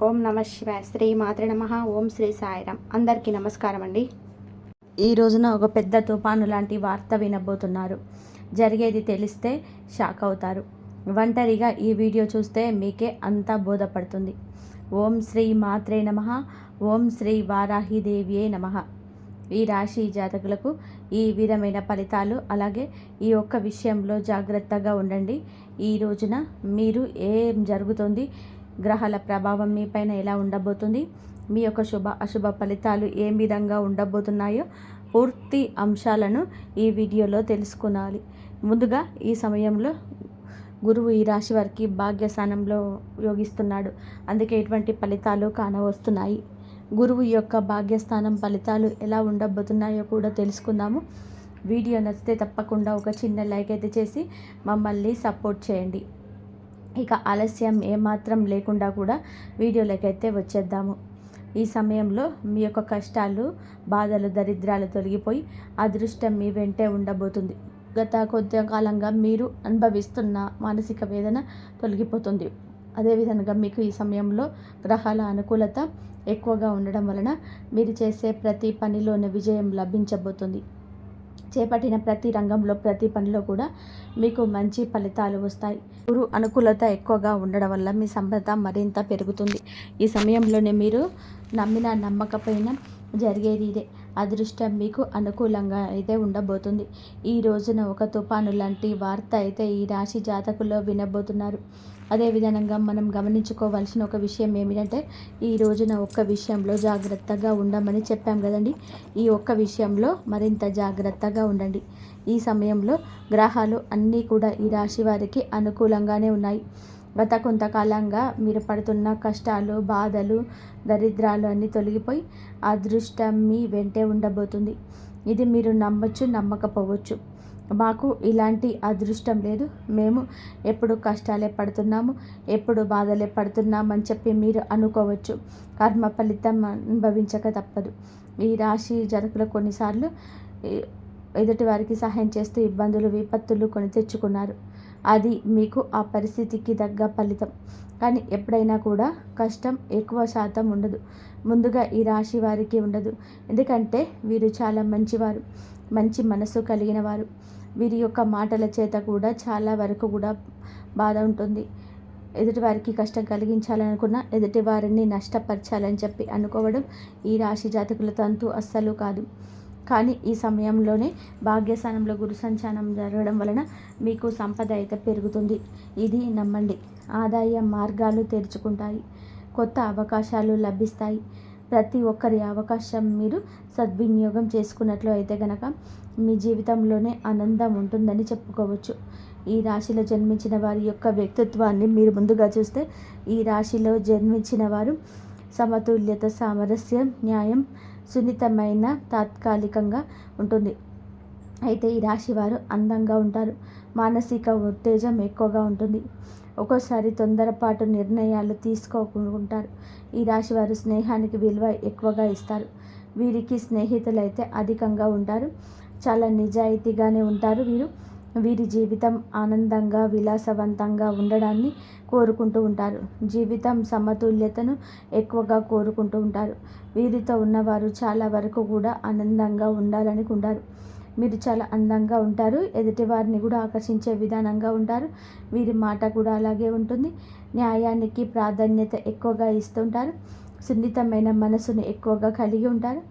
ఓం నమ శివాయ. శ్రీ మాత్రే నమః. ఓం శ్రీ సాయిరామ్. అందరికీ నమస్కారం అండి. ఈ రోజున ఒక పెద్ద తుఫాను లాంటి వార్త వినబోతున్నారు. జరిగేది తెలిస్తే షాక్ అవుతారు. ఒంటరిగా ఈ వీడియో చూస్తే మీకే అంతా బోధపడుతుంది. ఓం శ్రీ మాత్రే నమః. ఓం శ్రీ వారాహిదేవియే నమః. ఈ రాశి జాతకులకు ఈ విధమైన ఫలితాలు, అలాగే ఈ ఒక్క విషయంలో జాగ్రత్తగా ఉండండి. ఈ రోజున మీరు ఏం జరుగుతుంది, గ్రహాల ప్రభావం మీ పైన ఎలా ఉండబోతుంది, మీ యొక్క శుభ అశుభ ఫలితాలు ఏ విధంగా ఉండబోతున్నాయో పూర్తి అంశాలను ఈ వీడియోలో తెలుసుకోవాలి. ముందుగా ఈ సమయంలో గురువు ఈ రాశి వారికి భాగ్యస్థానంలో యోగిస్తున్నాడు. అందుకే ఎటువంటి ఫలితాలు కానవస్తున్నాయి. గురువు యొక్క భాగ్యస్థానం ఫలితాలు ఎలా ఉండబోతున్నాయో కూడా తెలుసుకుందాము. వీడియో నచ్చితే తప్పకుండా ఒక చిన్న లైక్ అయితే చేసి మమ్మల్ని సపోర్ట్ చేయండి. ఇక ఆలస్యం ఏమాత్రం లేకుండా కూడా వీడియోలోకి అయితే వచ్చేద్దాము. ఈ సమయంలో మీ యొక్క కష్టాలు, బాధలు, దరిద్రాలు తొలగిపోయి అదృష్టం మీ వెంటే ఉండబోతుంది. గత కొద్ది కాలంగా మీరు అనుభవిస్తున్న మానసిక వేదన తొలగిపోతుంది. అదేవిధంగా మీకు ఈ సమయంలో గ్రహాల అనుకూలత ఎక్కువగా ఉండడం వలన మీరు చేసే ప్రతి పనిలోనే విజయం లభించబోతుంది. చేపట్టిన ప్రతి రంగంలో, ప్రతి పనిలో కూడా మీకు మంచి ఫలితాలు వస్తాయి. గురు అనుకూలత ఎక్కువగా ఉండడం వల్ల మీ సంపద మరింత పెరుగుతుంది. ఈ సమయంలోనే మీరు నమ్మిన నమ్మకపోయినా జరిగేది ఇదే. అదృష్టం మీకు అనుకూలంగా అయితే ఉండబోతుంది. ఈ రోజున ఒక తుఫాను లాంటి వార్త అయితే ఈ రాశి జాతకుల్లో వినబోతున్నారు. అదేవిధంగా మనం గమనించుకోవాల్సిన ఒక విషయం ఏమిటంటే, ఈ రోజున ఒక్క విషయంలో జాగ్రత్తగా ఉండమని చెప్పాం కదండి. ఈ ఒక్క విషయంలో మరింత జాగ్రత్తగా ఉండండి. ఈ సమయంలో గ్రహాలు అన్నీ కూడా ఈ రాశి వారికి అనుకూలంగానే ఉన్నాయి. గత కొంతకాలంగా మీరు పడుతున్న కష్టాలు, బాధలు, దరిద్రాలు అన్నీ తొలగిపోయి అదృష్టం మీ వెంటే ఉండబోతుంది. ఇది మీరు నమ్మచ్చు, నమ్మకపోవచ్చు. మాకు ఇలాంటి అదృష్టం లేదు, మేము ఎప్పుడు కష్టాలే పడుతున్నాము, ఎప్పుడు బాధలే పడుతున్నామని చెప్పి మీరు అనుకోవచ్చు. కర్మ ఫలితం అనుభవించక తప్పదు. ఈ రాశి జాతకులు కొన్నిసార్లు ఎదుటి వారికి సహాయం చేస్తూ ఇబ్బందులు, విపత్తులు కొని తెచ్చుకున్నారు. అది మీకు ఆ పరిస్థితికి తగ్గ ఫలితం. కానీ ఎప్పుడైనా కూడా కష్టం ఎక్కువ శాతం ఉండదు. ముందుగా ఈ రాశి వారికి ఉండదు. ఎందుకంటే వీరు చాలా మంచివారు, మంచి మనసు కలిగిన వారు. వీరి యొక్క మాటల చేత కూడా చాలా వరకు కూడా బాధ ఉంటుంది. ఎదుటి వారికి కష్టం కలిగించాలనుకున్న ఎదుటి వారిని నష్టపరచాలని చెప్పి అనుకోవడం ఈ రాశి జాతకుల తంతు అస్సలు కాదు. కానీ ఈ సమయంలోనే భాగ్యస్థానంలో గురు సంచారం జరగడం వలన మీకు సంపద అయితే పెరుగుతుంది. ఇది నమ్మండి. ఆదాయ మార్గాలు తెరుచుకుంటాయి. కొత్త అవకాశాలు లభిస్తాయి. ప్రతి ఒక్కరి అవకాశం మీరు సద్వినియోగం చేసుకున్నట్లు అయితే గనక మీ జీవితంలోనే ఆనందం ఉంటుందని చెప్పుకోవచ్చు. ఈ రాశిలో జన్మించిన వారి యొక్క వ్యక్తిత్వాన్ని మీరు ముందుగా చూస్తే, ఈ రాశిలో జన్మించిన వారు సమతుల్యత, సామరస్యం, న్యాయం, సున్నితమైన తాత్కాలికంగా ఉంటుంది. అయితే ఈ రాశి వారు అందంగా ఉంటారు. మానసిక ఉత్తేజం ఎక్కువగా ఉంటుంది. ఒక్కోసారి తొందరపాటు నిర్ణయాలు తీసుకోకుంటారు. ఈ రాశి వారు స్నేహానికి విలువ ఎక్కువగా ఇస్తారు. వీరికి స్నేహితులు అయితే అధికంగా ఉంటారు. చాలా నిజాయితీగానే ఉంటారు. వీరి జీవితం ఆనందంగా, విలాసవంతంగా ఉండడాన్ని కోరుకుంటూ ఉంటారు. జీవితం సమతుల్యతను ఎక్కువగా కోరుకుంటూ ఉంటారు. వీరితో ఉన్నవారు చాలా వరకు కూడా ఆనందంగా ఉండాలనుకుంటారు. మీరు చాలా అందంగా ఉంటారు. ఎదుటి వారిని కూడా ఆకర్షించే విధానంగా ఉంటారు. వీరి మాట కూడా అలాగే ఉంటుంది. న్యాయానికి ప్రాధాన్యత ఎక్కువగా ఇస్తుంటారు. సున్నితమైన మనసును ఎక్కువగా కలిగి ఉంటారు.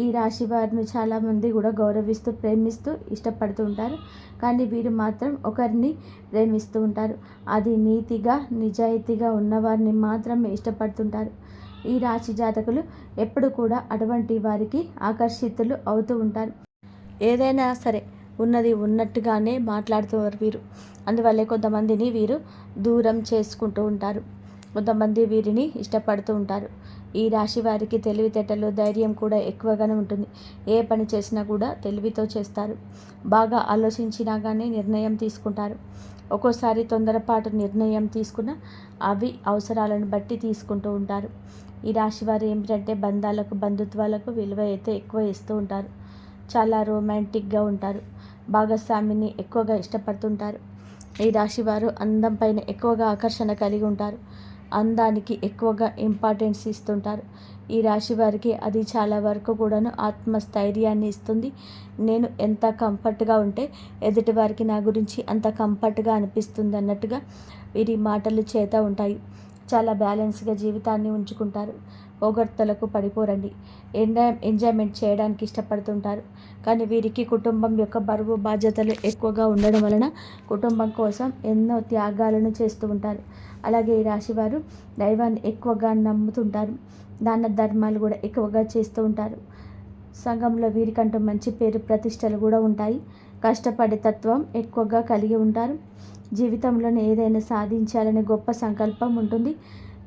ఈ రాశి వారిని చాలామంది కూడా గౌరవిస్తూ, ప్రేమిస్తూ, ఇష్టపడుతూ ఉంటారు. కానీ వీరు మాత్రం ఒకరిని ప్రేమిస్తూ ఉంటారు. అది నీతిగా, నిజాయితీగా ఉన్నవారిని మాత్రమే ఇష్టపడుతుంటారు. ఈ రాశి జాతకులు ఎప్పుడు కూడా అటువంటి వారికి ఆకర్షితులు అవుతూ ఉంటారు. ఏదైనా సరే ఉన్నది ఉన్నట్టుగానే మాట్లాడుతున్నారు వీరు. అందువల్లే కొంతమందిని వీరు దూరం చేసుకుంటూ ఉంటారు. కొంతమంది వీరిని ఇష్టపడుతూ ఉంటారు. ఈ రాశి వారికి తెలివితేటలు, ధైర్యం కూడా ఎక్కువగానే ఉంటుంది. ఏ పని చేసినా కూడా తెలివితో చేస్తారు. బాగా ఆలోచించినా కానీ నిర్ణయం తీసుకుంటారు. ఒక్కోసారి తొందరపాటు నిర్ణయం తీసుకున్న అవి అవసరాలను బట్టి తీసుకుంటూ ఉంటారు. ఈ రాశి వారు ఏమిటంటే బంధాలకు, బంధుత్వాలకు విలువ అయితే ఎక్కువ ఇస్తూ ఉంటారు. చాలా రొమాంటిక్గా ఉంటారు. భాగస్వామిని ఎక్కువగా ఇష్టపడుతుంటారు. ఈ రాశి వారు అందం పైన ఎక్కువగా ఆకర్షణ కలిగి ఉంటారు. అందానికి ఎక్కువగా ఇంపార్టెన్స్ ఇస్తుంటారు. ఈ రాశి వారికి అది చాలా వరకు కూడాను ఆత్మస్థైర్యాన్ని ఇస్తుంది. నేను ఎంత కంఫర్ట్గా ఉంటే ఎదుటి వారికి నా గురించి అంత కంఫర్ట్గా అనిపిస్తుంది అన్నట్టుగా వీరి మాటలు చేత ఉంటాయి. చాలా బ్యాలెన్స్గా జీవితాన్ని ఉంచుకుంటారు. పొగడ్తలకు పడిపోరండి. ఎంజాయ్మెంట్ చేయడానికి ఇష్టపడుతుంటారు. కానీ వీరికి కుటుంబం యొక్క బరువు బాధ్యతలు ఎక్కువగా ఉండడం వలన కుటుంబం కోసం ఎన్నో త్యాగాలను చేస్తూ ఉంటారు. అలాగే ఈ రాశివారు దైవాన్ని ఎక్కువగా నమ్ముతుంటారు. దాన ధర్మాలు కూడా ఎక్కువగా చేస్తూ ఉంటారు. సంఘంలో వీరికంటూ మంచి పేరు ప్రతిష్టలు కూడా ఉంటాయి. కష్టపడే తత్వం ఎక్కువగా కలిగి ఉంటారు. జీవితంలోనే ఏదైనా సాధించాలనే గొప్ప సంకల్పం ఉంటుంది.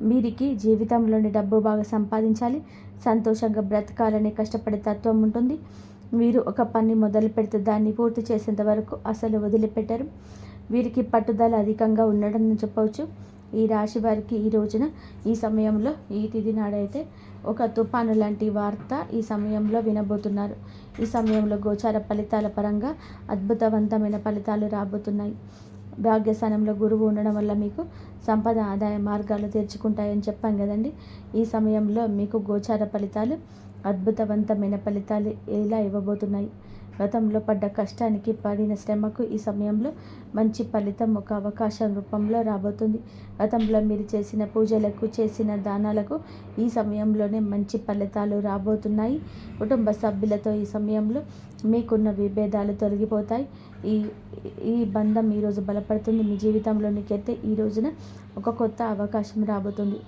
వీరికి జీవితంలోని డబ్బు బాగా సంపాదించాలి, సంతోషంగా బ్రతకాలని కష్టపడే తత్వం ఉంటుంది. వీరు ఒక పని మొదలు పెడితే దాన్ని పూర్తి చేసేంత వరకు అసలు వదిలిపెట్టరు. వీరికి పట్టుదల అధికంగా ఉండడం చెప్పవచ్చు. ఈ రాశి వారికి ఈ రోజున ఈ సమయంలో ఈ తిథి నాడైతే ఒక తుఫాను లాంటి వార్త ఈ సమయంలో వినబోతున్నారు. ఈ సమయంలో గోచార ఫలితాల పరంగా అద్భుతవంతమైన ఫలితాలు రాబోతున్నాయి. భాగ్యస్థానంలో గురువు ఉండడం వల్ల మీకు సంపద ఆదాయ మార్గాలు తెరుచుకుంటాయని చెప్పాం కదండి. ఈ సమయంలో మీకు గోచార ఫలితాలు అద్భుతవంతమైన ఫలితాలు ఎలా ఇవ్వబోతున్నాయి. గతంలో పడ్డ కష్టానికి పడిన శ్రమకు ఈ సమయంలో మంచి ఫలితం ఒక అవకాశం రూపంలో రాబోతుంది. గతంలో మీరు చేసిన పూజలకు చేసిన దానాలకు ఈ సమయంలోనే మంచి ఫలితాలు రాబోతున్నాయి. కుటుంబ సభ్యులతో ఈ సమయంలో మీకున్న విభేదాలు తొలగిపోతాయి. ఈ ఈ బంధం ఈరోజు బలపడుతుంది. మీ జీవితంలోనికైతే ఈ రోజున ఒక కొత్త అవకాశం రాబోతుంది.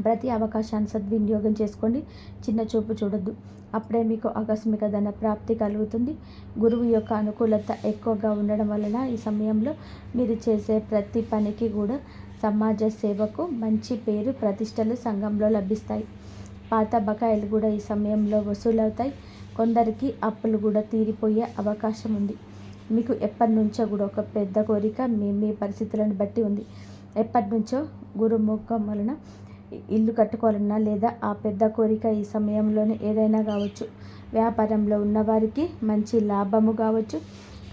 ప్రతి అవకాశాన్ని సద్వినియోగం చేసుకోండి. చిన్న చూపు చూడొద్దు. అప్పుడే మీకు ఆకస్మిక ధన ప్రాప్తి కలుగుతుంది. గురువు యొక్క అనుకూలత ఎక్కువగా ఉండడం వలన ఈ సమయంలో మీరు చేసే ప్రతి పనికి కూడా సమాజ సేవకు మంచి పేరు ప్రతిష్టలు సంఘంలో లభిస్తాయి. పాత బకాయిలు కూడా ఈ సమయంలో వసూలవుతాయి. కొందరికి అప్పులు కూడా తీరిపోయే అవకాశం ఉంది. మీకు ఎప్పటి నుంచో కూడా ఒక పెద్ద కోరిక మీ పరిస్థితులను బట్టి ఉంది. ఎప్పటి నుంచో గురుముఖం వలన ఇల్లు కట్టుకోవాలన్నా లేదా ఆ పెద్ద కోరిక ఈ సమయంలోనే ఏదైనా కావచ్చు. వ్యాపారంలో ఉన్నవారికి మంచి లాభము కావచ్చు.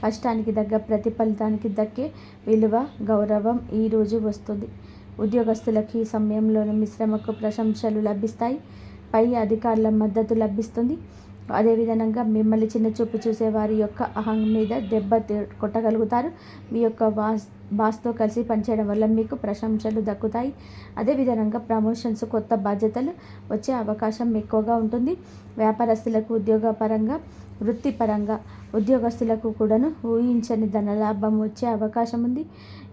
కష్టానికి తగ్గ ప్రతిఫలితానికి దక్కే విలువ గౌరవం ఈరోజు వస్తుంది. ఉద్యోగస్తులకు ఈ సమయంలోనే మీ శ్రమకు ప్రశంసలు లభిస్తాయి. పై అధికారుల మద్దతు లభిస్తుంది. అదేవిధంగా మిమ్మల్ని చిన్నచూపు చూసే వారి యొక్క అహం మీద దెబ్బ కొట్టగలుగుతారు. మీ యొక్క బాస్తో కలిసి పనిచేయడం వల్ల మీకు ప్రశంసలు దక్కుతాయి. అదేవిధంగా ప్రమోషన్స్, కొత్త బాధ్యతలు వచ్చే అవకాశం ఎక్కువగా ఉంటుంది. వ్యాపారస్తులకు ఉద్యోగపరంగా, వృత్తిపరంగా ఉద్యోగస్తులకు కూడాను ఊహించని ధనలాభం వచ్చే అవకాశం ఉంది.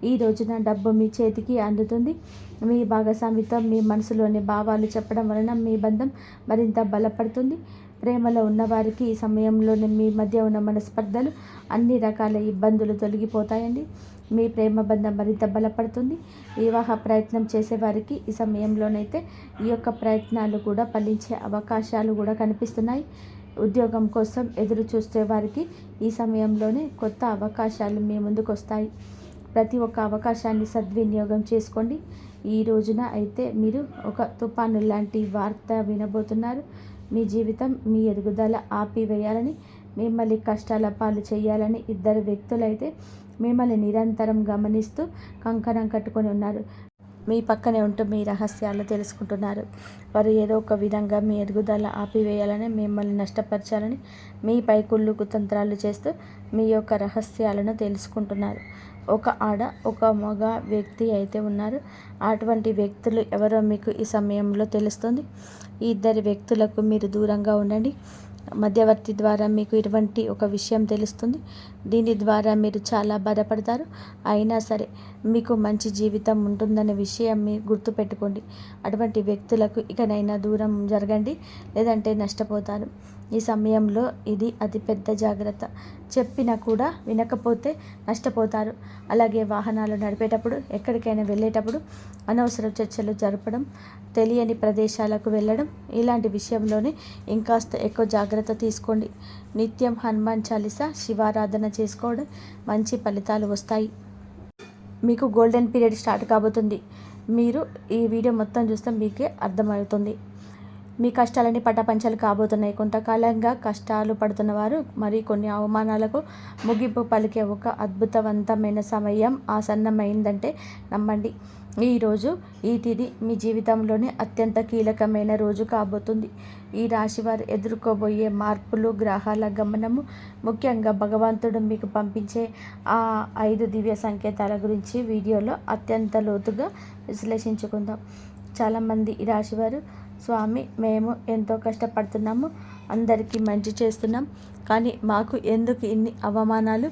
ఈ రోజున డబ్బు మీ చేతికి అందుతుంది. మీ భాగస్వామితో మీ మనసులోని భావాలు చెప్పడం వలన మీ బంధం మరింత బలపడుతుంది. ప్రేమలో ఉన్నవారికి ఈ సమయంలోనే మీ మధ్య ఉన్న మనస్పర్ధలు, అన్ని రకాల ఇబ్బందులు తొలగిపోతాయండి. మీ ప్రేమ బంధం మరింత బలపడుతుంది. వివాహ ప్రయత్నం చేసేవారికి ఈ సమయంలోనైతే ఈ యొక్క ప్రయత్నాలు కూడా ఫలించే అవకాశాలు కూడా కనిపిస్తున్నాయి. ఉద్యోగం కోసం ఎదురు చూసే వారికి ఈ సమయంలోనే కొత్త అవకాశాలు మీ ముందుకు వస్తాయి. ప్రతి ఒక్క అవకాశాన్ని సద్వినియోగం చేసుకోండి. ఈ రోజున అయితే మీరు ఒక తుఫాను లాంటి వార్త వినబోతున్నారు. మీ జీవితం, మీ ఎదుగుదల ఆపివేయాలని, మిమ్మల్ని కష్టాల పాలు చేయాలని ఇద్దరు వ్యక్తులైతే మిమ్మల్ని నిరంతరం గమనిస్తూ కంకణం కట్టుకొని ఉన్నారు. మీ పక్కనే ఉంటూ మీ రహస్యాలు తెలుసుకుంటున్నారు. వారు ఏదో ఒక విధంగా మీ ఎదుగుదల ఆపివేయాలని, మిమ్మల్ని నష్టపరచాలని మీపై కుళ్ళు కుతంత్రాలు చేస్తూ మీ యొక్క రహస్యాలను తెలుసుకుంటున్నారు. ఒక ఆడ, ఒక మగ వ్యక్తి అయితే ఉన్నారు. అటువంటి వ్యక్తులు ఎవరో మీకు ఈ సమయంలో తెలుస్తుంది. ఈ ఇద్దరి వ్యక్తులకు మీరు దూరంగా ఉండండి. మధ్యవర్తి ద్వారా మీకు ఇటువంటి ఒక విషయం తెలుస్తుంది. దీని ద్వారా మీరు చాలా బాధపడతారు. అయినా సరే మీకు మంచి జీవితం ఉంటుందనే విషయం మీరు గుర్తుపెట్టుకోండి. అటువంటి వ్యక్తులకు ఇకనైనా దూరం జరగండి, లేదంటే నష్టపోతారు. ఈ సమయంలో ఇది అతి పెద్ద జాగ్రత్త. చెప్పినా కూడా వినకపోతే నష్టపోతారు. అలాగే వాహనాలు నడిపేటప్పుడు, ఎక్కడికైనా వెళ్ళేటప్పుడు అనవసర చర్చలు జరపడం, తెలియని ప్రదేశాలకు వెళ్ళడం, ఇలాంటి విషయంలోనే ఇంకాస్త ఎక్కువ జాగ్రత్త తీసుకోండి. నిత్యం హనుమాన్ చాలీసా, శివారాధన చేసుకోవడం మంచి ఫలితాలు వస్తాయి. మీకు గోల్డెన్ పీరియడ్ స్టార్ట్ కాబోతుంది. మీరు ఈ వీడియో మొత్తం చూస్తే మీకే అర్థమవుతుంది. మీ కష్టాలన్నీ పటాపంచలు కాబోతున్నాయి. కొంతకాలంగా కష్టాలు పడుతున్నవారు మరి కొన్ని అవమానాలకు ముగింపు పలికే ఒక అద్భుతవంతమైన సమయం ఆసన్నమైందంటే నమ్మండి. ఈరోజు ఈ తిథి మీ జీవితంలోనే అత్యంత కీలకమైన రోజు కాబోతుంది. ఈ రాశివారు ఎదుర్కోబోయే మార్పులు, గ్రహాల గమనము, ముఖ్యంగా భగవంతుడు మీకు పంపించే ఆ 5 దివ్య సంకేతాల గురించి వీడియోలో అత్యంత లోతుగా విశ్లేషించుకుందాం. చాలామంది ఈ రాశివారు, స్వామి మేము ఎంతో కష్టపడుతున్నాము, అందరికీ మంచి చేస్తున్నాం, కానీ మాకు ఎందుకు ఇన్ని అవమానాలు,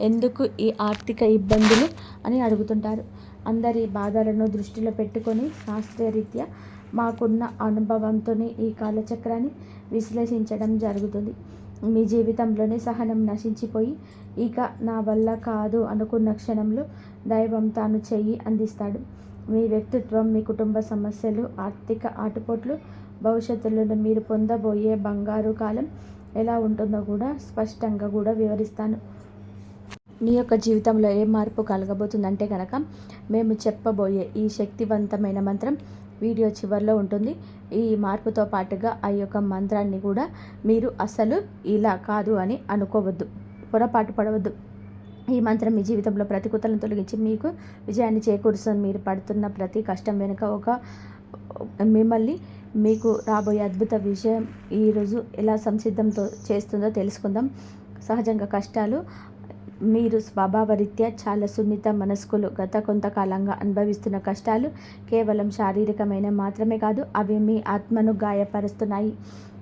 ఎందుకు ఈ ఆర్థిక ఇబ్బందులు అని అడుగుతుంటారు. అందరి బాధలను దృష్టిలో పెట్టుకొని శాస్త్రరీత్యా మాకున్న అనుభవంతోనే ఈ కాలచక్రాన్ని విశ్లేషించడం జరుగుతుంది. మీ జీవితంలోనే సహనం నశించిపోయి ఇక నా వల్ల కాదు అనుకున్న క్షణంలో దైవం తాను చెయ్యి అందిస్తాడు. మీ వ్యక్తిత్వం, మీ కుటుంబ సమస్యలు, ఆర్థిక ఆటుపోట్లు, భవిష్యత్తులో మీరు పొందబోయే బంగారు కాలం ఎలా ఉంటుందో కూడా స్పష్టంగా కూడా వివరిస్తాను. నీ యొక్క జీవితంలో ఏ మార్పు కలగబోతుందంటే కనుక మేము చెప్పబోయే ఈ శక్తివంతమైన మంత్రం వీడియో చివరిలో ఉంటుంది. ఈ మార్పుతో పాటుగా ఆ యొక్క మంత్రాన్ని కూడా మీరు అసలు ఇలా కాదు అని అనుకోవద్దు, పొరపాటు పడవద్దు. ఈ మంత్రం మీ జీవితంలో ప్రతికూలతలను తొలగించి మీకు విజయాన్ని చేకూరుస్తుంది. మీరు పడుతున్న ప్రతి కష్టం వెనుక మిమ్మల్ని మీకు రాబోయే అద్భుత విజయం ఈరోజు ఎలా సంసిద్ధంతో చేస్తుందో తెలుసుకుందాం. సహజంగా కష్టాలు, మీరు స్వభావరీత్యా చాలా సున్నిత మనస్కులు. గత కొంతకాలంగా అనుభవిస్తున్న కష్టాలు కేవలం శారీరకమైన మాత్రమే కాదు, అవి మీ ఆత్మను గాయపరుస్తున్నాయి.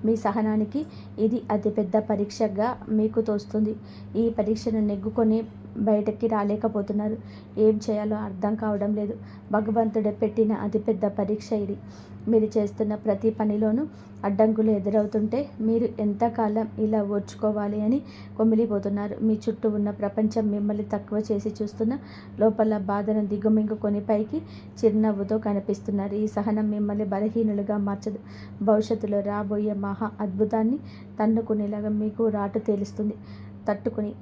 మీ సహనానికి ఇది అతిపెద్ద పరీక్షగా మీకు తోస్తుంది. ఈ పరీక్షను నెగ్గుకొని బయటకి రాలేకపోతున్నారు. ఏం చేయాలో అర్థం కావడం లేదు. భగవంతుడే పెట్టిన అతిపెద్ద పరీక్ష ఇది. మీరు చేస్తున్న ప్రతి పనిలోనూ అడ్డంకులు ఎదురవుతుంటే మీరు ఎంతకాలం ఇలా ఓర్చుకోవాలి అని కొమిలిపోతున్నారు. మీ చుట్టూ ఉన్న ప్రపంచం మిమ్మల్ని తక్కువ చేసి చూస్తున్న లోపల బాధను దిగుమింగుకొని పైకి చిరునవ్వుతో కనిపిస్తున్నారు. ఈ సహనం మిమ్మల్ని బలహీనులుగా మార్చదు. భవిష్యత్తులో రాబోయే మహా అద్భుతాన్ని తన్నుకునేలాగా మీకు రాటు తేలుస్తుంది. తట్టుకుని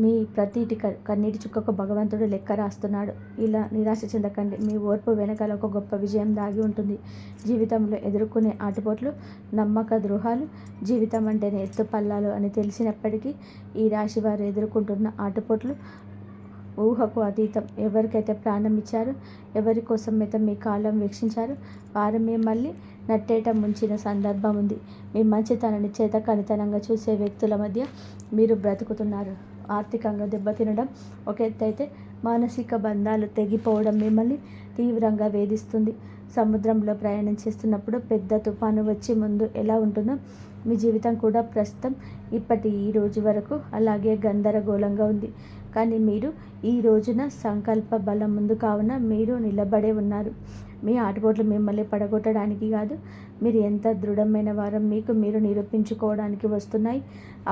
మీ ప్రతిటి కన్నీటి చుక్కకు భగవంతుడు లెక్క రాస్తున్నాడు. ఇలా నిరాశ చెందకండి. మీ ఓర్పు వెనకాల ఒక గొప్ప విజయం దాగి ఉంటుంది. జీవితంలో ఎదుర్కొనే ఆటుపోట్లు, నమ్మక ద్రోహాలు, జీవితం అంటేనే ఎత్తుపల్లాలు అని తెలిసినప్పటికీ ఈ రాశి వారు ఎదుర్కొంటున్న ఆటుపోట్లు ఊహకు అతీతం. ఎవరికైతే ప్రాణం ఇచ్చారో, ఎవరి కోసమైతే మీ కాలం వీక్షించారో వారు మిమ్మల్ని నట్టేట ముంచిన సందర్భం ఉంది. మీ మంచితనాన్ని చేతకానితనంగా చూసే వ్యక్తుల మధ్య మీరు బ్రతుకుతున్నారు. ఆర్థికంగా దెబ్బతినడం ఒక ఎత్తు అయితే, మానసిక బంధాలు తెగిపోవడం మిమ్మల్ని తీవ్రంగా వేధిస్తుంది. సముద్రంలో ప్రయాణం చేస్తున్నప్పుడు పెద్ద తుఫాను వచ్చి ముందు ఎలా ఉంటుందో మీ జీవితం కూడా ప్రస్తుతం ఇప్పటి ఈ రోజు వరకు అలాగే గందరగోళంగా ఉంది. కానీ మీరు ఈ రోజున సంకల్ప బలం ముందు కావున మీరు నిలబడే ఉన్నారు. మీ ఆటుపోట్లు మిమ్మల్ని పడగొట్టడానికి కాదు, మీరు ఎంత దృఢమైన వారో మీకు మీరు నిరూపించుకోవడానికి వస్తున్నాయి.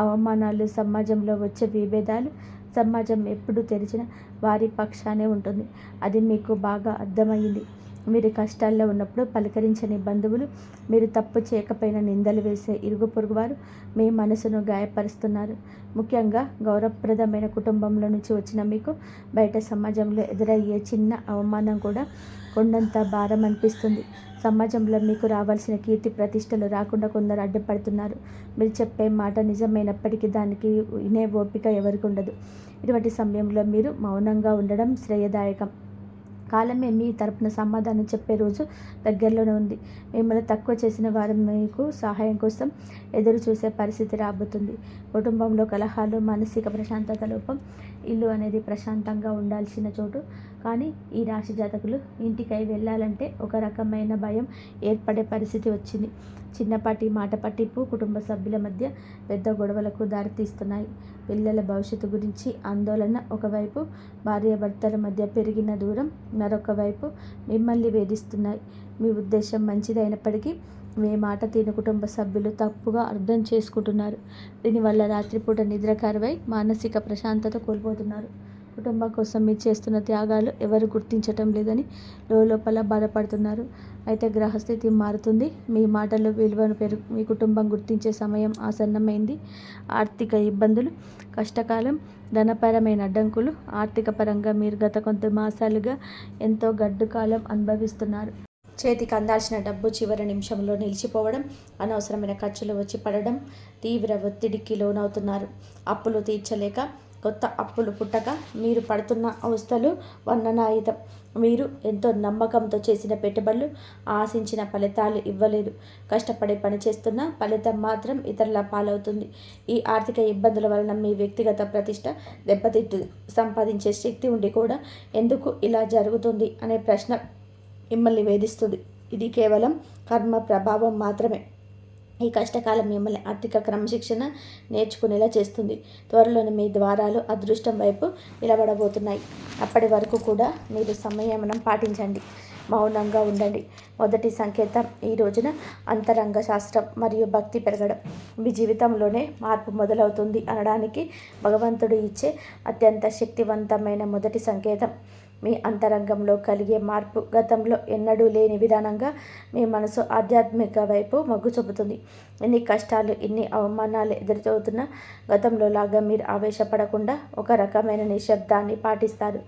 అవమానాలు, సమాజంలో వచ్చే విభేదాలు, సమాజం ఎప్పుడు తెరిచిన వారి పక్షానే ఉంటుంది. అది మీకు బాగా అర్థమయ్యింది. మీరు కష్టాల్లో ఉన్నప్పుడు పలకరించని బంధువులు, మీరు తప్పు చేయకపోయినా నిందలు వేసే ఇరుగు పొరుగువారు మీ మనసును గాయపరుస్తున్నారు. ముఖ్యంగా గౌరవప్రదమైన కుటుంబంలో నుంచి వచ్చిన మీకు బయట సమాజంలో ఎదురయ్యే చిన్న అవమానం కూడా కొండంత భారం అనిపిస్తుంది. సమాజంలో మీకు రావాల్సిన కీర్తి ప్రతిష్టలు రాకుండా కొందరు అడ్డుపడుతున్నారు. మీరు చెప్పే మాట నిజమైనప్పటికీ దానికి వినే ఓపిక ఎవరికి ఉండదు. ఇటువంటి సమయంలో మీరు మౌనంగా ఉండడం శ్రేయదాయకం. కాలమే మీ తరపున సమాధానం చెప్పే రోజు దగ్గరలోనే ఉంది. మిమ్మల్ని తక్కువ చేసిన వారు మీకు సహాయం కోసం ఎదురు చూసే పరిస్థితి రాబోతుంది. కుటుంబంలో కలహాలు, మానసిక ప్రశాంతత లోపం. ఇల్లు అనేది ప్రశాంతంగా ఉండాల్సిన చోటు, కానీ ఈ రాశి జాతకులు ఇంటికై వెళ్ళాలంటే ఒక రకమైన భయం ఏర్పడే పరిస్థితి వచ్చింది. చిన్నపాటి మాట పట్టింపు కుటుంబ సభ్యుల మధ్య పెద్ద గొడవలకు దారితీస్తున్నాయి. పిల్లల భవిష్యత్తు గురించి ఆందోళన ఒకవైపు, భార్యాభర్తల మధ్య పెరిగిన దూరం మరొక వైపు మిమ్మల్ని వేధిస్తున్నాయి. మీ ఉద్దేశం మంచిదైనప్పటికీ మీ మాట తీరు కుటుంబ సభ్యులు తప్పుగా అర్థం చేసుకుంటున్నారు. దీనివల్ల రాత్రిపూట నిద్ర కరువై మానసిక ప్రశాంతత కోల్పోతున్నారు. కుటుంబం కోసం మీరు చేస్తున్న త్యాగాలు ఎవరు గుర్తించటం లేదని లోపల బాధపడుతున్నారు. అయితే గ్రహస్థితి మారుతుంది. మీ మాటలు విలువను మీ కుటుంబం గుర్తించే సమయం ఆసన్నమైంది. ఆర్థిక ఇబ్బందులు, కష్టకాలం, ధనపరమైన అడ్డంకులు, ఆర్థిక పరంగా మీరు గత కొంత మాసాలుగా ఎంతో గడ్డు కాలం అనుభవిస్తున్నారు. చేతికి అందాల్సిన డబ్బు చివరి నిమిషంలో నిలిచిపోవడం, అనవసరమైన ఖర్చులు వచ్చి పడడం, తీవ్ర ఒత్తిడికి లోనవుతున్నారు. అప్పులు తీర్చలేక కొత్త అప్పులు పుట్టక మీరు పడుతున్న అవస్థలు వర్ణనాయుధం. మీరు ఎంతో నమ్మకంతో చేసిన పెట్టుబడులు ఆశించిన ఫలితాలు ఇవ్వలేదు. కష్టపడి పనిచేస్తున్న ఫలితం మాత్రం ఇతరుల పాలవుతుంది. ఈ ఆర్థిక ఇబ్బందుల వలన మీ వ్యక్తిగత ప్రతిష్ట దెబ్బతింటుంది. సంపాదించే శక్తి ఉండి కూడా ఎందుకు ఇలా జరుగుతుంది అనే ప్రశ్న మిమ్మల్ని వేధిస్తుంది. ఇది కేవలం కర్మ ప్రభావం మాత్రమే. ఈ కష్టకాలం మిమ్మల్ని ఆర్థిక క్రమశిక్షణ నేర్చుకునేలా చేస్తుంది. త్వరలోని మీ ద్వారాలు అదృష్టం వైపు నిలబడబోతున్నాయి. అప్పటి వరకు కూడా మీరు సంయమనం పాటించండి, మౌనంగా ఉండండి. మొదటి సంకేతం ఈ రోజున అంతరంగ శాస్త్రం మరియు భక్తి పెరగడం. మీ జీవితంలోనే మార్పు మొదలవుతుంది అనడానికి భగవంతుడు ఇచ్చే అత్యంత శక్తివంతమైన మొదటి సంకేతం. మీ అంతరంగంలో కలిగే మార్పు గతంలో ఎన్నడూ లేని విధానంగా మీ మనసు ఆధ్యాత్మిక వైపు మొగ్గు చూపుతుంది. ఎన్ని కష్టాలు, ఎన్ని అవమానాలు ఎదురవుతున్నా గతంలో లాగా మీరు ఆవేశపడకుండా ఒక రకమైన నిశ్శబ్దాన్ని పాటిస్తారు.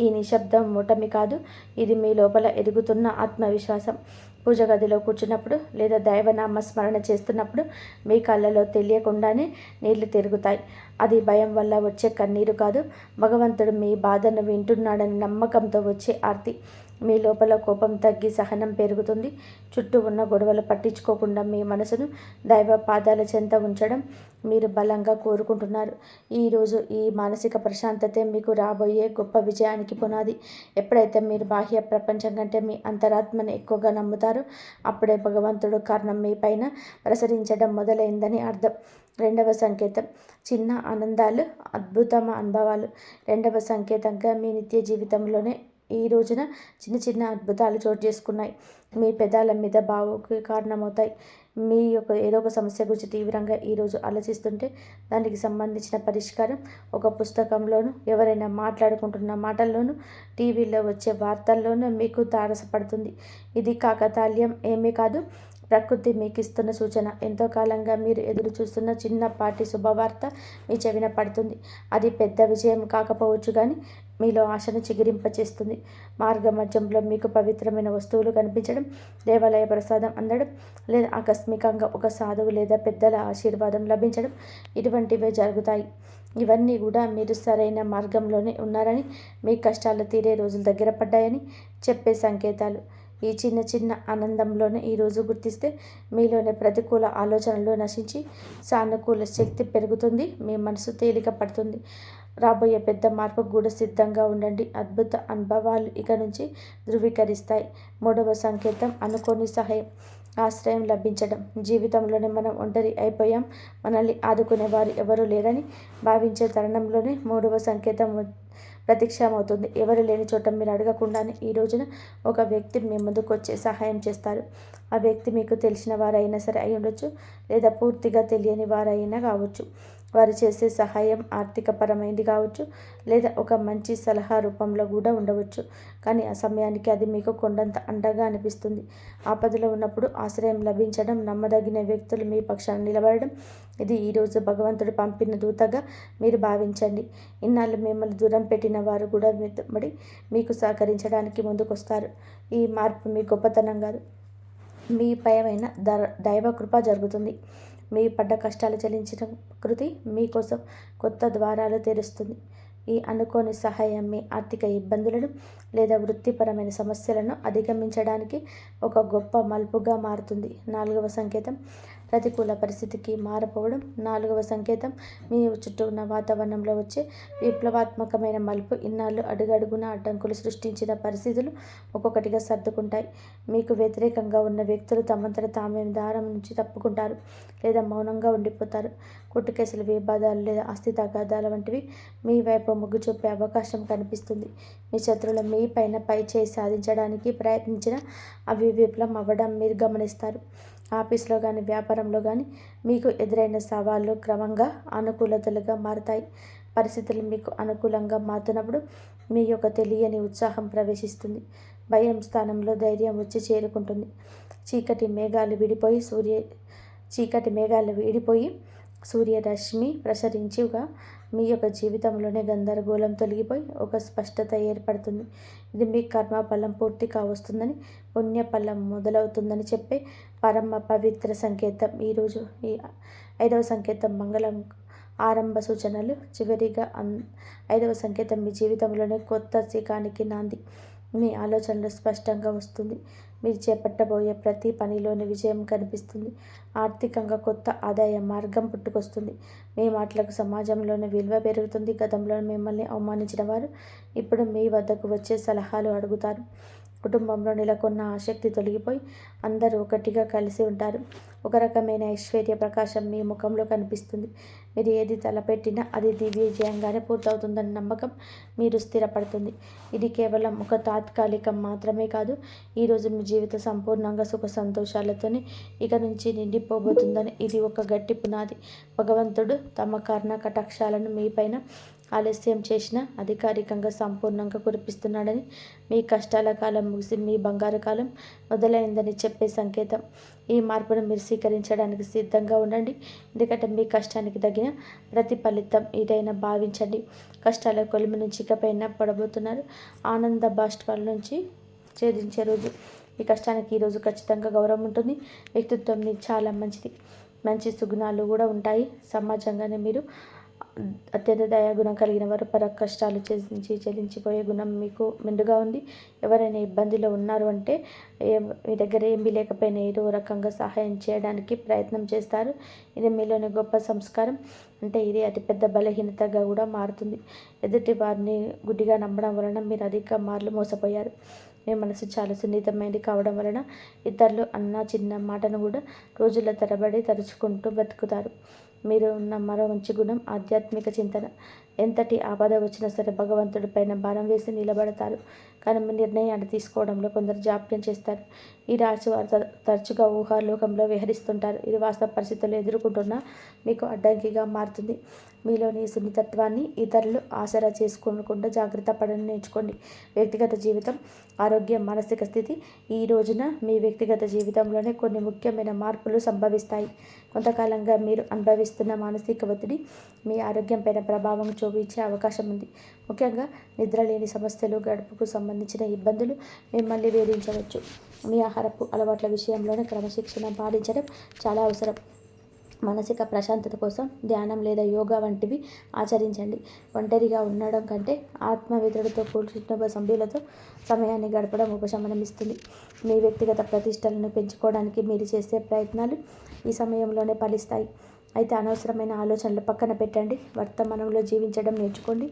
ఈ నిశ్శబ్దం ఓటమి కాదు, ఇది మీ లోపల ఎదుగుతున్న ఆత్మవిశ్వాసం. పూజ గదిలో కూర్చున్నప్పుడు లేదా దైవనామ స్మరణ చేస్తున్నప్పుడు మీ కళ్ళలో తెలియకుండానే నీళ్లు తిరుగుతాయి. అది భయం వల్ల వచ్చే కన్నీరు కాదు, భగవంతుడు మీ బాధను వింటున్నాడని నమ్మకంతో వచ్చే ఆర్తి. మీ లోపల కోపం తగ్గి సహనం పెరుగుతుంది. చుట్టూ ఉన్న గొడవలు పట్టించుకోకుండా మీ మనసును దైవ పాదాల చెంత ఉంచడం మీరు బలంగా కోరుకుంటున్నారు. ఈరోజు ఈ మానసిక ప్రశాంతతే మీకు రాబోయే గొప్ప విజయానికి పునాది. ఎప్పుడైతే మీరు బాహ్య ప్రపంచం కంటే మీ అంతరాత్మని ఎక్కువగా నమ్ముతారో అప్పుడే భగవంతుడు కారణం మీ పైన ప్రసరించడం మొదలైందని అర్థం. రెండవ సంకేతం చిన్న ఆనందాలు, అద్భుతమ అనుభవాలు. రెండవ సంకేతంగా మీ నిత్య జీవితంలోనే ఈ రోజున చిన్న చిన్న అద్భుతాలు చోటు చేసుకున్నాయి. మీ పెదాల మీద బావుకి కారణమవుతాయి. మీ యొక్క ఏదో ఒక సమస్య గురించి తీవ్రంగా ఈరోజు ఆలోచిస్తుంటే దానికి సంబంధించిన పరిష్కారం ఒక పుస్తకంలోనూ, ఎవరైనా మాట్లాడుకుంటున్న మాటల్లోనూ, టీవీలో వచ్చే వార్తల్లోనూ మీకు తారసపడుతుంది. ఇది కాకతాళీయం ఏమీ కాదు, ప్రకృతి మీకు ఇస్తున్న సూచన. ఎంతో కాలంగా మీరు ఎదురు చూస్తున్న చిన్నపాటి శుభవార్త మీ చెవిన పడుతుంది. అది పెద్ద విజయం కాకపోవచ్చు, కానీ మీలో ఆశను చిగురింపచేస్తుంది. మార్గ మధ్యంలో మీకు పవిత్రమైన వస్తువులు కనిపించడం, దేవాలయ ప్రసాదం అందడం, లేదా ఆకస్మికంగా ఒక సాధువు లేదా పెద్దల ఆశీర్వాదం లభించడం, ఇటువంటివే జరుగుతాయి. ఇవన్నీ కూడా మీరు సరైన మార్గంలోనే ఉన్నారని, మీ కష్టాలు తీరే రోజులు దగ్గర పడ్డాయని చెప్పే సంకేతాలు. ఈ చిన్న చిన్న ఆనందంలోనే ఈరోజు గుర్తిస్తే మీలోని ప్రతికూల ఆలోచనలు నశించి సానుకూల శక్తి పెరుగుతుంది. మీ మనసు తేలిక పడుతుంది. రాబోయే పెద్ద మార్పుకు కూడా సిద్ధంగా ఉండండి. అద్భుత అనుభవాలు ఇక నుంచి ధృవీకరిస్తాయి. మూడవ సంకేతం అనుకోని సహాయం, ఆశ్రయం లభించడం. జీవితంలోనే మనం ఒంటరి అయిపోయాం, మనల్ని ఆదుకునేవారు ఎవరూ లేరని భావించే తరుణంలోనే మూడవ సంకేతం ప్రత్యక్షమవుతుంది. ఎవరు లేని చోట మీరు అడగకుండానే ఈ రోజున ఒక వ్యక్తి మీ ముందుకు వచ్చే సహాయం చేస్తారు. ఆ వ్యక్తి మీకు తెలిసిన వారైనా సరే అయి ఉండొచ్చు, లేదా పూర్తిగా తెలియని వారైనా కావచ్చు. వారు చేసే సహాయం ఆర్థికపరమైనది కావచ్చు, లేదా ఒక మంచి సలహా రూపంలో కూడా ఉండవచ్చు. కానీ ఆ సమయానికి అది మీకు కొండంత అండగా అనిపిస్తుంది. ఆపదలో ఉన్నప్పుడు ఆశ్రయం లభించడం, నమ్మదగిన వ్యక్తులు మీ పక్షాన నిలబడడం, ఇది ఈరోజు భగవంతుడు పంపిన దూతగా మీరు భావించండి. ఇన్నాళ్ళు మిమ్మల్ని దూరం పెట్టిన వారు కూడా వెంబడి మీకు సహకరించడానికి ముందుకొస్తారు. ఈ మార్పు మీ గొప్పతనం కాదు, మీ పైన దైవ కృప జరుగుతుంది. మీ పడ్డ కష్టాలు చెల్లించిన ప్రకృతి మీకోసం కొత్త ద్వారాలు తెరుస్తుంది. ఈ అనుకోని సహాయం మీ ఆర్థిక ఇబ్బందులను లేదా వృత్తిపరమైన సమస్యలను అధిగమించడానికి ఒక గొప్ప మలుపుగా మారుతుంది. నాలుగవ సంకేతం ప్రతికూల పరిస్థితికి మారపోవడం. నాలుగవ సంకేతం మీ చుట్టూ ఉన్న వాతావరణంలో వచ్చే విప్లవాత్మకమైన మలుపు. ఇన్నాళ్ళు అడుగడుగున అడ్డంకులు సృష్టించిన పరిస్థితులు ఒక్కొక్కటిగా సర్దుకుంటాయి. మీకు వ్యతిరేకంగా ఉన్న వ్యక్తులు తమంతట తామే దారం నుంచి తప్పుకుంటారు లేదా మౌనంగా ఉండిపోతారు. కోర్టు కేసులు, వివాదాలు లేదా ఆస్తి తగాదాల వంటివి మీ వైపు మొగ్గు చూపే అవకాశం కనిపిస్తుంది. మీ శత్రువులు మీ పైన పై చేయి సాధించడానికి ప్రయత్నించిన అవి విఫలం అవ్వడం మీరు గమనిస్తారు. ఆఫీస్లో కానీ వ్యాపారంలో కానీ మీకు ఎదురైన సవాళ్ళు క్రమంగా అనుకూలతలుగా మారుతాయి. పరిస్థితులు మీకు అనుకూలంగా మారుతున్నప్పుడు మీ యొక్క తెలియని ఉత్సాహం ప్రవేశిస్తుంది. భయం స్థానంలో ధైర్యం వచ్చి చేరుకుంటుంది. చీకటి మేఘాలు వీడిపోయి సూర్యరశ్మి ప్రసరించుగా మీ యొక్క జీవితంలోనే గందరగోళం తొలగిపోయి ఒక స్పష్టత ఏర్పడుతుంది. ఇది మీ కర్మఫలం పూర్తి కావస్తుందని, పుణ్యఫలం మొదలవుతుందని చెప్పే పరమ పవిత్ర సంకేతం. ఈరోజు ఈ ఐదవ సంకేతం మంగళం ఆరంభ సూచనలు. చివరిగా 5వ సంకేతం మీ జీవితంలోనే కొత్త శకానికి నాంది. మీ ఆలోచనలు స్పష్టంగా వస్తుంది. మీరు చేపట్టబోయే ప్రతి పనిలోని విజయం కనిపిస్తుంది. ఆర్థికంగా కొత్త ఆదాయ మార్గం పుట్టుకొస్తుంది. మీ మాటలకు సమాజంలోని విలువ పెరుగుతుంది. గతంలో మిమ్మల్ని అవమానించిన వారు ఇప్పుడు మీ వద్దకు వచ్చే సలహాలు అడుగుతారు. కుటుంబంలో నెలకొన్న ఆసక్తి తొలగిపోయి అందరూ ఒకటిగా కలిసి ఉంటారు. ఒక రకమైన ఐశ్వర్య ప్రకాశం మీ ముఖంలో కనిపిస్తుంది. మీరు ఏది తలపెట్టినా అది దిగ్విజయంగానే పూర్తవుతుందన్న నమ్మకం మీరు స్థిరపడుతుంది. ఇది కేవలం ఒక తాత్కాలికం మాత్రమే కాదు. ఈరోజు మీ జీవితం సంపూర్ణంగా సుఖ సంతోషాలతోనే ఇక నుంచి నిండిపోబోతుందని ఇది ఒక గట్టి పునాది. భగవంతుడు తమ కర్ణ కటాక్షాలను మీపైన ఆలస్యం చేసిన అధికారికంగా సంపూర్ణంగా కురిపిస్తున్నాడని, మీ కష్టాల కాలం ముగిసి మీ బంగారు కాలం మొదలైందని చెప్పే సంకేతం. ఈ మార్పును మీరు స్వీకరించడానికి సిద్ధంగా ఉండండి. ఎందుకంటే మీ కష్టానికి తగిన ప్రతిఫలితం ఇదైనా భావించండి. కష్టాల కొలిమి నుంచి ఇకపైన పడబోతున్నారు. ఆనంద బాష్పాల నుంచి ఛేదించే రోజు. మీ కష్టానికి ఈరోజు ఖచ్చితంగా గౌరవం ఉంటుంది. వ్యక్తిత్వం మీకు చాలా మంచిది. మంచి సుగుణాలు కూడా ఉంటాయి. సమాజంగానే మీరు అత్యంత దయాగుణం కలిగిన వారు. పర కష్టాలు చెల్లించిపోయే గుణం మీకు మెండుగా ఉంది. ఎవరైనా ఇబ్బందిలో ఉన్నారు అంటే మీ దగ్గర ఏమీ లేకపోయినా ఏదో రకంగా సహాయం చేయడానికి ప్రయత్నం చేస్తారు. ఇది మీలోని గొప్ప సంస్కారం. అంటే ఇది అతిపెద్ద బలహీనతగా కూడా మారుతుంది. ఎదుటి వారిని గుడ్డిగా నమ్మడం వలన మీరు అధిక మార్లు మోసపోయారు. మీ మనసు చాలా సున్నితమైనది కావడం వలన ఇతరులు అన్న చిన్న మాటను కూడా రోజుల తరబడి తరుచుకుంటూ బతుకుతారు. మీరు ఉన్న మరో మంచి గుణం ఆధ్యాత్మిక చింతన. ఎంతటి ఆపద వచ్చినా సరే భగవంతుడి పైన భారం వేసి నిలబడతారు. కానీ మీ నిర్ణయాన్ని తీసుకోవడంలో కొందరు జాప్యం చేస్తారు. ఈ రాశి వారు తరచుగా ఊహాలోకంలో విహరిస్తుంటారు. ఇది వాస్తవ పరిస్థితుల్లో ఎదుర్కొంటున్న మీకు అడ్డంకిగా మారుతుంది. మీలోని సున్నితత్వాన్ని ఇతరులు ఆసరా చేసుకోకుండా జాగ్రత్త పడని నేర్చుకోండి. వ్యక్తిగత జీవితం, ఆరోగ్యం, మానసిక స్థితి. ఈ రోజున మీ వ్యక్తిగత జీవితంలోనే కొన్ని ముఖ్యమైన మార్పులు సంభవిస్తాయి. కొంతకాలంగా మీరు అనుభవిస్తున్న మానసిక ఒత్తిడి మీ ఆరోగ్యంపైన ప్రభావం చూపించే అవకాశం ఉంది. ముఖ్యంగా నిద్రలేని సమస్యలు, గడుపుకు సంబంధించిన ఇబ్బందులు మిమ్మల్ని వేధించవచ్చు. మీ ఆహారపు అలవాట్ల విషయంలోనే క్రమశిక్షణ పాటించడం చాలా అవసరం. మానసిక ప్రశాంతత కోసం ధ్యానం లేదా యోగా వంటివి ఆచరించండి. ఒంటరిగా ఉండడం కంటే ఆత్మవితుడితో కుటుంబ సభ్యులతో సమయాన్ని గడపడం ఉపశమనం ఇస్తుంది. మీ వ్యక్తిగత ప్రతిష్టలను పెంచుకోవడానికి మీరు చేసే ప్రయత్నాలు ఈ సమయంలోనే ఫలిస్తాయి. అయితే అనవసరమైన ఆలోచనలు పక్కన పెట్టండి. వర్తమానంలో జీవించడం నేర్చుకోండి.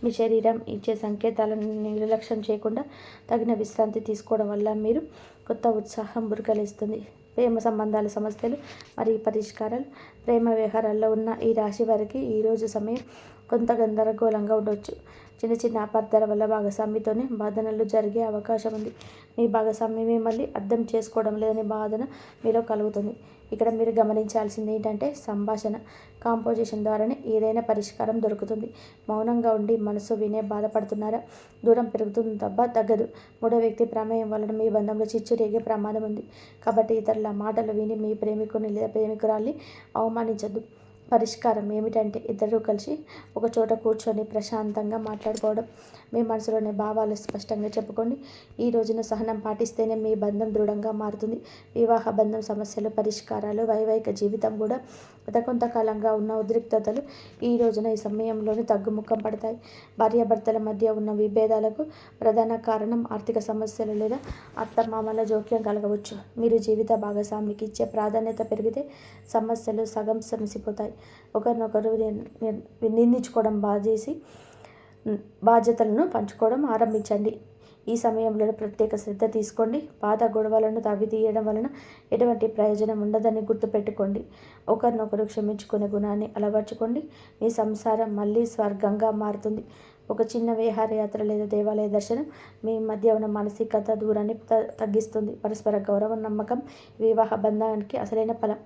మీ శరీరం ఇచ్చే సంకేతాలను నిర్లక్ష్యం చేయకుండా తగిన విశ్రాంతి తీసుకోవడం వల్ల మీరు కొత్త ఉత్సాహం బురకలేస్తుంది. ప్రేమ సంబంధాల సమస్యలు మరియు పరిష్కారాలు. ప్రేమ వ్యవహారాల్లో ఉన్న ఈ రాశి వారికి ఈరోజు సమయం కొంత గందరగోళంగా ఉండవచ్చు. చిన్న చిన్న అపార్థాల వల్ల భాగస్వామితోనే బాధనలు జరిగే అవకాశం ఉంది. మీ భాగస్వామి మిమ్మల్ని అర్థం చేసుకోవడం లేదని బాధన మీలో కలుగుతుంది. ఇక్కడ మీరు గమనించాల్సింది ఏంటంటే సంభాషణ, కాంపోజిషన్ ద్వారానే ఏదైనా పరిష్కారం దొరుకుతుంది. మౌనంగా ఉండి మనసు వినే బాధపడుతున్నారా? దూరం పెరుగుతుంది తప్ప తగ్గదు. మూడో వ్యక్తి ప్రమేయం వలన మీ బంధంలో చిచ్చు రేగే ప్రమాదం ఉంది. కాబట్టి ఇతరుల మాటలు విని మీ ప్రేమికుని లేదా ప్రేమికురాల్ని అవమానించద్దు. పరిష్కారం ఏమిటంటే ఇద్దరూ కలిసి ఒక చోట కూర్చొని ప్రశాంతంగా మాట్లాడుకోవడం. మీ మనసులోని భావాలు స్పష్టంగా చెప్పుకోండి. ఈ రోజున సహనం పాటిస్తేనే మీ బంధం దృఢంగా మారుతుంది. వివాహ బంధం సమస్యలు పరిష్కారాలు. వైవాహిక జీవితం కూడా గత కొంతకాలంగా ఉన్న ఉద్రిక్తతలు ఈ రోజున ఈ సమయంలోనే తగ్గుముఖం పడతాయి. భార్యాభర్తల మధ్య ఉన్న విభేదాలకు ప్రధాన కారణం ఆర్థిక సమస్యలు లేదా అత్తమామల జోక్యం కలగవచ్చు. మీరు జీవిత భాగస్వామికి ఇచ్చే ప్రాధాన్యత పెరిగితే సమస్యలు సగం సమసిపోతాయి. ఒకరినొకరు నిందించుకోవడం బాధేసి బాధ్యతలను పంచుకోవడం ఆరంభించండి. ఈ సమయంలో ప్రత్యేక శ్రద్ధ తీసుకోండి. పాత గొడవలను తవ్వితీయడం వలన ఎటువంటి ప్రయోజనం ఉండదని గుర్తుపెట్టుకోండి. ఒకరినొకరు క్షమించుకునే గుణాన్ని అలవర్చుకోండి. మీ సంసారం మళ్ళీ స్వర్గంగా మారుతుంది. ఒక చిన్న విహారయాత్ర లేదా దేవాలయ దర్శనం మీ మధ్య ఉన్న మానసికత దూరాన్ని తగ్గిస్తుంది. పరస్పర గౌరవం, నమ్మకం వివాహ బంధానికి అసలైన ఫలం.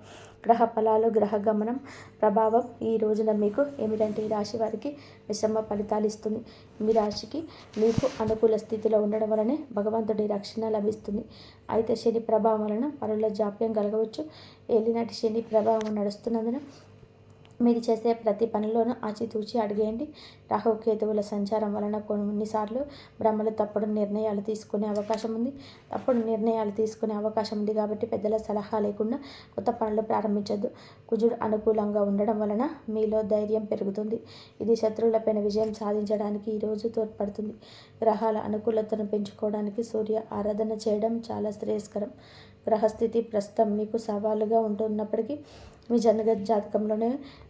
గ్రహ ఫలాలు, గ్రహ గమనం ప్రభావం ఈ రోజున మీకు ఏమిటంటే ఈ రాశి వారికి మిశ్రమ ఫలితాలు ఇస్తుంది. మీ రాశికి మీకు అనుకూల స్థితిలో ఉండడం వలనే భగవంతుడి రక్షణ లభిస్తుంది. అయితే శని ప్రభావం వలన పనుల జాప్యం కలగవచ్చు. ఏలినాటి శని ప్రభావం నడుస్తున్నందున మీరు చేసే ప్రతి పనిలోనూ ఆచితూచి అడిగేయండి. రాహుకేతువుల సంచారం వలన కొన్నిసార్లు బ్రహ్మలు తప్పుడు నిర్ణయాలు తీసుకునే అవకాశం ఉంది. కాబట్టి పెద్దల సలహా లేకుండా కొత్త పనులు ప్రారంభించొద్దు. కుజుడు అనుకూలంగా ఉండడం వలన మీలో ధైర్యం పెరుగుతుంది. ఇది శత్రువులపైన విజయం సాధించడానికి ఈరోజు తోడ్పడుతుంది. గ్రహాల అనుకూలతను పెంచుకోవడానికి సూర్య ఆరాధన చేయడం చాలా శ్రేయస్కరం. గ్రహస్థితి ప్రస్తుతం మీకు సవాలుగా ఉంటున్నప్పటికీ మీ జన్మ జాతకంలోనే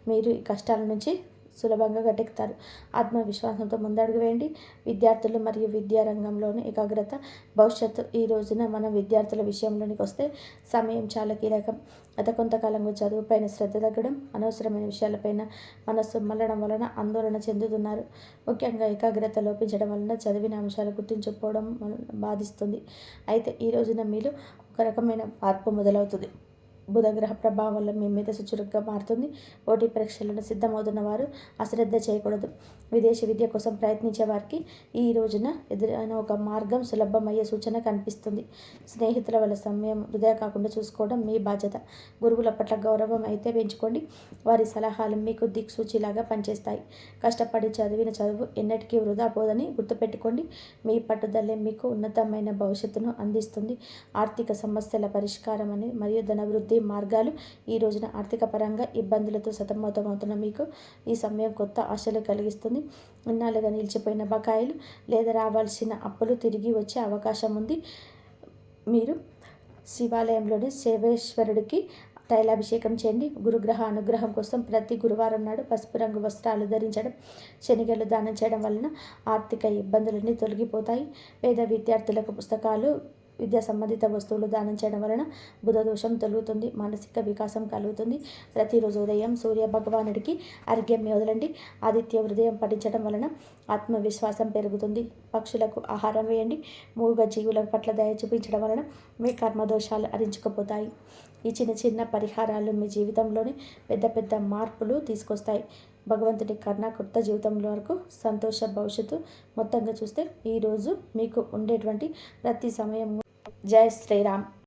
మీరు ఈ కష్టాల నుంచి సులభంగా గట్టెక్కుతారు. ఆత్మవిశ్వాసంతో ముందడుగు వేయండి. విద్యార్థులు మరియు విద్యారంగంలోని ఏకాగ్రత భవిష్యత్తు. ఈ రోజున మన విద్యార్థుల విషయంలోనికి వస్తే సమయం చాలా కీలకం. గత కొంతకాలంగా చదువుపైన శ్రద్ధ తగ్గడం, అనవసరమైన విషయాలపైన మనస్సు మళ్ళడం వలన ఆందోళన చెందుతున్నారు. ముఖ్యంగా ఏకాగ్రత లోపించడం వలన చదివిన అంశాలు గుర్తించకపోవడం బాధిస్తుంది. అయితే ఈ రోజున మీరు ఒక రకమైన మార్పు మొదలవుతుంది. బుధగ్రహ ప్రభావం వల్ల మీ మీద చురుగ్గా మారుతుంది. పోటీ పరీక్షలను సిద్ధమవుతున్న వారు అశ్రద్ధ చేయకూడదు. విదేశీ విద్య కోసం ప్రయత్నించే వారికి ఈ రోజున ఎదురైన ఒక మార్గం సులభమయ్యే సూచన కనిపిస్తుంది. స్నేహితుల వల్ల సమయం వృధా కాకుండా చూసుకోవడం మీ బాధ్యత. గురువుల పట్ల గౌరవం అయితే పెంచుకోండి. వారి సలహాలు మీకు దిక్సూచిలాగా పనిచేస్తాయి. కష్టపడి చదివిన చదువు ఎన్నటికీ వృధా పోదని గుర్తుపెట్టుకోండి. మీ పట్టుదలే మీకు ఉన్నతమైన భవిష్యత్తును అందిస్తుంది. ఆర్థిక సమస్యల పరిష్కారం అని మరియు ధనవృద్ధి మార్గాలు. ఈ రోజున ఆర్థిక పరంగా ఇబ్బందులతో సతమతమవుతున్న మీకు ఈ సమయం కొత్త ఆశలు కలిగిస్తుంది. ఇన్నాళ్ళుగా నిలిచిపోయిన బకాయిలు లేదా రావాల్సిన అప్పులు తిరిగి వచ్చే అవకాశం ఉంది. మీరు శివాలయంలోని శివేశ్వరుడికి తైలాభిషేకం చేయండి. గురుగ్రహ అనుగ్రహం కోసం ప్రతి గురువారం నాడు పసుపు రంగు వస్త్రాలు ధరించడం, శనిగలు దానం చేయడం వలన ఆర్థిక ఇబ్బందులన్నీ తొలగిపోతాయి. పేద విద్యార్థులకు పుస్తకాలు, విద్యా సంబంధిత వస్తువులు దానం చేయడం వలన బుధ దోషం తొలుగుతుంది. మానసిక వికాసం కలుగుతుంది. ప్రతిరోజు ఉదయం సూర్య భగవానుడికి అర్ఘ్యం వదలండి. ఆదిత్య హృదయం పఠించడం వలన ఆత్మవిశ్వాసం పెరుగుతుంది. పక్షులకు ఆహారం వేయండి. మూగ జీవుల పట్ల దయ చూపించడం వలన మీ కర్మదోషాలు అరించుకుపోతాయి. ఈ చిన్న చిన్న పరిహారాలు మీ జీవితంలోని పెద్ద పెద్ద మార్పులు తీసుకొస్తాయి. భగవంతుడి కర్ణ కొత్త జీవితంలో వరకు సంతోష భవిష్యత్తు. మొత్తంగా చూస్తే ఈరోజు మీకు ఉండేటువంటి ప్రతి సమయం జై శ్రీరామ్.